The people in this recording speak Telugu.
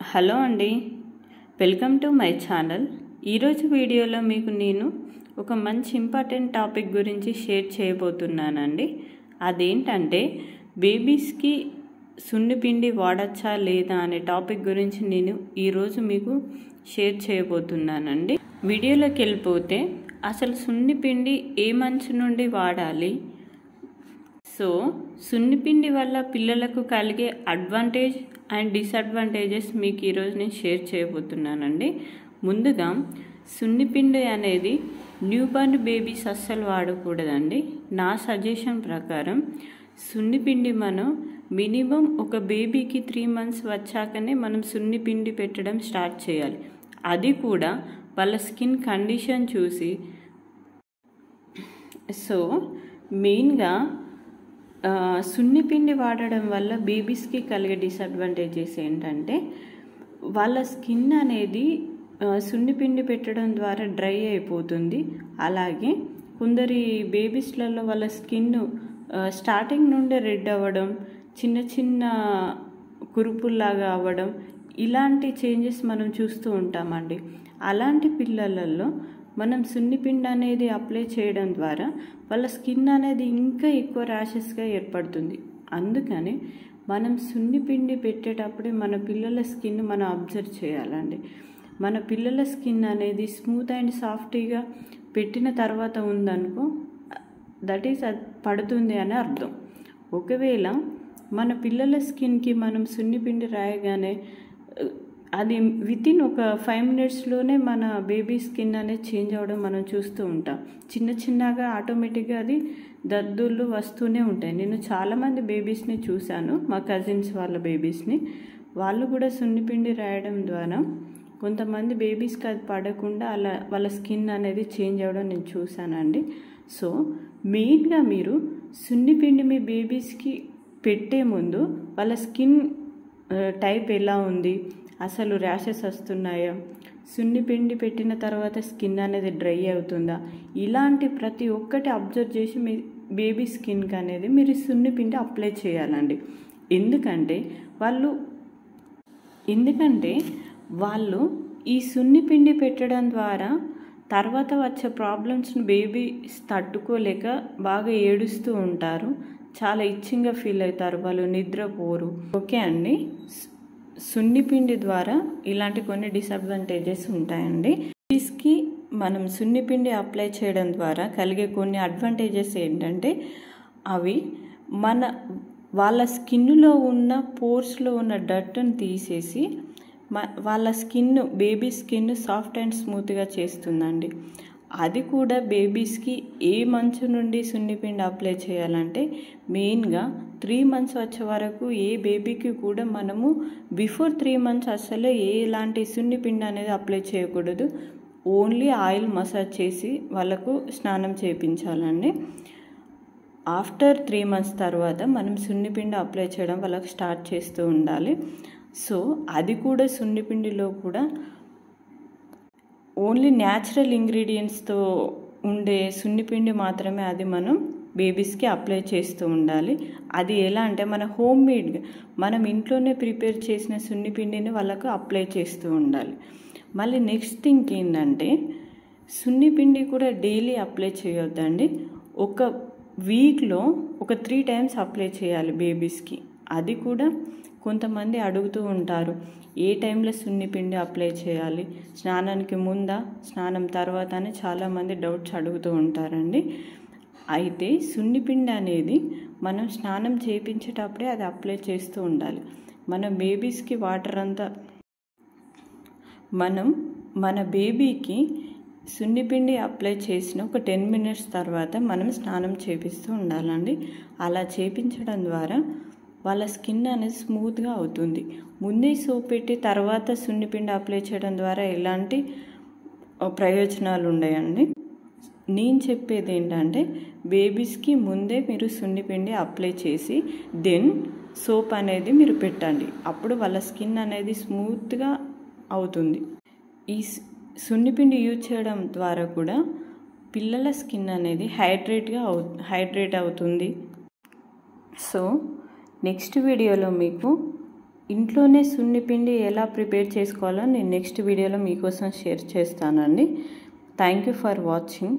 హలో అండి, వెల్కమ్ టు మై ఛానల్. ఈరోజు వీడియోలో మీకు నేను ఒక మంచి ఇంపార్టెంట్ టాపిక్ గురించి షేర్ చేయబోతున్నానండి. అదేంటంటే బేబీస్కి సున్నిపిండి వాడచ్చా లేదా అనే టాపిక్ గురించి నేను ఈరోజు మీకు షేర్ చేయబోతున్నానండి. వీడియోలోకి వెళ్ళిపోతే అసలు సున్నిపిండి ఏ మంచి నుండి వాడాలి, సో సున్నిపిండి వల్ల పిల్లలకు కలిగే అడ్వాంటేజ్ అండ్ డిసడ్వాంటేజెస్ మీకు ఈరోజు నేను షేర్ చేయబోతున్నానండి. ముందుగా సున్నిపిండి అనేది న్యూబార్న్ బేబీస్ అస్సలు వాడకూడదండి. నా సజెషన్ ప్రకారం సున్నిపిండి మనం మినిమం ఒక బేబీకి 3 months వచ్చాకనే మనం సున్నిపిండి పెట్టడం స్టార్ట్ చేయాలి. అది కూడా వాళ్ళ స్కిన్ కండిషన్ చూసి. సో మెయిన్గా సున్నిపిండి వాడడం వల్ల బేబీస్కి కలిగే డిసడ్వాంటేజెస్ ఏంటంటే వాళ్ళ స్కిన్ అనేది సున్నిపిండి పెట్టడం ద్వారా డ్రై అయిపోతుంది. అలాగే కొందరి బేబీస్లలో వాళ్ళ స్కిన్ స్టార్టింగ్ నుండే రెడ్ అవ్వడం, చిన్న చిన్న కురుపుల్లాగా అవ్వడం, ఇలాంటి చేంజెస్ మనం చూస్తూ ఉంటామండి. అలాంటి పిల్లలలో మనం సున్నిపిండి అనేది అప్లై చేయడం ద్వారా వాళ్ళ స్కిన్ అనేది ఇంకా ఎక్కువ ర్యాషెస్గా ఏర్పడుతుంది. అందుకని మనం సున్నిపిండి పెట్టేటప్పుడే మన పిల్లల స్కిన్ మనం అబ్జర్వ్ చేయాలండి. మన పిల్లల స్కిన్ అనేది స్మూత్ అండ్ సాఫ్టీగా పెట్టిన తర్వాత ఉందనుకో, దట్ ఈస్ అది పడుతుంది అని అర్థం. ఒకవేళ మన పిల్లల స్కిన్కి మనం సున్నిపిండి రాయగానే అది వితిన్ ఒక 5 minutesలోనే మన బేబీ స్కిన్ అనేది చేంజ్ అవ్వడం మనం చూస్తూ ఉంటాం. చిన్న చిన్నగా ఆటోమేటిక్గా అది దద్దుర్లు వస్తూనే ఉంటాయి. నేను చాలామంది బేబీస్ని చూశాను, మా కజిన్స్ వాళ్ళ బేబీస్ని. వాళ్ళు కూడా సున్నిపిండి రాయడం ద్వారా కొంతమంది బేబీస్కి అది పడకుండా అలా వాళ్ళ స్కిన్ అనేది చేంజ్ అవ్వడం నేను చూశానండి. సో మెయిన్గా మీరు సున్నిపిండి మీ బేబీస్కి పెట్టే ముందు వాళ్ళ స్కిన్ టైప్ ఎలా ఉంది, అసలు ర్యాషెస్ వస్తున్నాయా, సున్నిపిండి పెట్టిన తర్వాత స్కిన్ అనేది డ్రై అవుతుందా, ఇలాంటి ప్రతి ఒక్కటి అబ్జర్వ్ చేసి మీ బేబీ స్కిన్కి అనేది మీరు సున్నిపిండి అప్లై చేయాలండి. ఎందుకంటే వాళ్ళు ఈ సున్నిపిండి పెట్టడం ద్వారా తర్వాత వచ్చే ప్రాబ్లమ్స్ని బేబీస్ తట్టుకోలేక బాగా ఏడుస్తూ ఉంటారు, చాలా ఇచ్చింగ్గా ఫీల్ అవుతారు, వాళ్ళు నిద్రపోరు. ఓకే అండి, సున్నిపిండి ద్వారా ఇలాంటి కొన్ని డిసడ్వాంటేజెస్ ఉంటాయండి. బేబీస్కి మనం సున్నిపిండి అప్లై చేయడం ద్వారా కలిగే కొన్ని అడ్వాంటేజెస్ ఏంటంటే అవి వాళ్ళ స్కిన్లో ఉన్న పోర్స్లో ఉన్న డర్ట్ని తీసేసి వాళ్ళ skin, baby skin soft and స్మూత్గా చేస్తుందండి. అది కూడా బేబీస్కి ఏ మంచు నుండి సున్నిపిండి అప్లై చేయాలంటే మెయిన్గా 3 months వచ్చే వరకు ఏ బేబీకి కూడా మనము బిఫోర్ 3 months అసలు ఎలాంటి సున్నిపిండి అనేది అప్లై చేయకూడదు. ఓన్లీ ఆయిల్ మసాజ్ చేసి వాళ్ళకు స్నానం చేయించాలండి. ఆఫ్టర్ 3 months తర్వాత మనం సున్నిపిండి అప్లై చేయడం వాళ్ళకి స్టార్ట్ చేస్తూ ఉండాలి. సో అది కూడా సున్నిపిండిలో కూడా ఓన్లీ న్యాచురల్ ఇంగ్రీడియంట్స్తో ఉండే సున్నిపిండి మాత్రమే అది మనం బేబీస్కి అప్లై చేస్తూ ఉండాలి. అది ఎలా అంటే మన హోమ్ మేడ్గా మనం ఇంట్లోనే ప్రిపేర్ చేసిన సున్నిపిండిని వాళ్ళకు అప్లై చేస్తూ ఉండాలి. మళ్ళీ నెక్స్ట్ థింగ్ ఏంటంటే సున్నిపిండి కూడా డైలీ అప్లై చేయొద్దండి. ఒక వీక్లో ఒక 3 times అప్లై చేయాలి బేబీస్కి. అది కూడా కొంతమంది అడుగుతూ ఉంటారు, ఏ టైంలో సున్నిపిండి అప్లై చేయాలి, స్నానానికి ముందా స్నానం తర్వాత అని చాలామంది డౌట్స్ అడుగుతూ ఉంటారండి. అయితే సున్నిపిండి అనేది మనం స్నానం చేయించేటప్పుడే అది అప్లై చేస్తూ ఉండాలి. మన బేబీస్కి వాటర్ అంతా మన బేబీకి సున్నిపిండి అప్లై చేసిన ఒక 10 minutes తర్వాత మనం స్నానం చేపిస్తూ ఉండాలండి. అలా చేయించడం ద్వారా వాళ్ళ స్కిన్ అనేది స్మూత్గా అవుతుంది. ముందే సోప్ పెట్టి తర్వాత సున్నిపిండి అప్లై చేయడం ద్వారా ఎలాంటి ప్రయోజనాలు ఉన్నాయండి. నేను చెప్పేది ఏంటంటే బేబీస్కి ముందే మీరు సున్నిపిండి అప్లై చేసి దెన్ సోప్ అనేది మీరు పెట్టండి. అప్పుడు వాళ్ళ స్కిన్ అనేది స్మూత్గా అవుతుంది. ఈ సున్నిపిండి యూజ్ చేయడం ద్వారా కూడా పిల్లల స్కిన్ అనేది హైడ్రేట్ అవుతుంది. సో నెక్స్ట్ వీడియోలో మీకు ఇంట్లోనే సున్నిపిండి ఎలా ప్రిపేర్ చేసుకోవాలో నేను నెక్స్ట్ వీడియోలో మీకోసం షేర్ చేస్తానండి. Thank you for watching.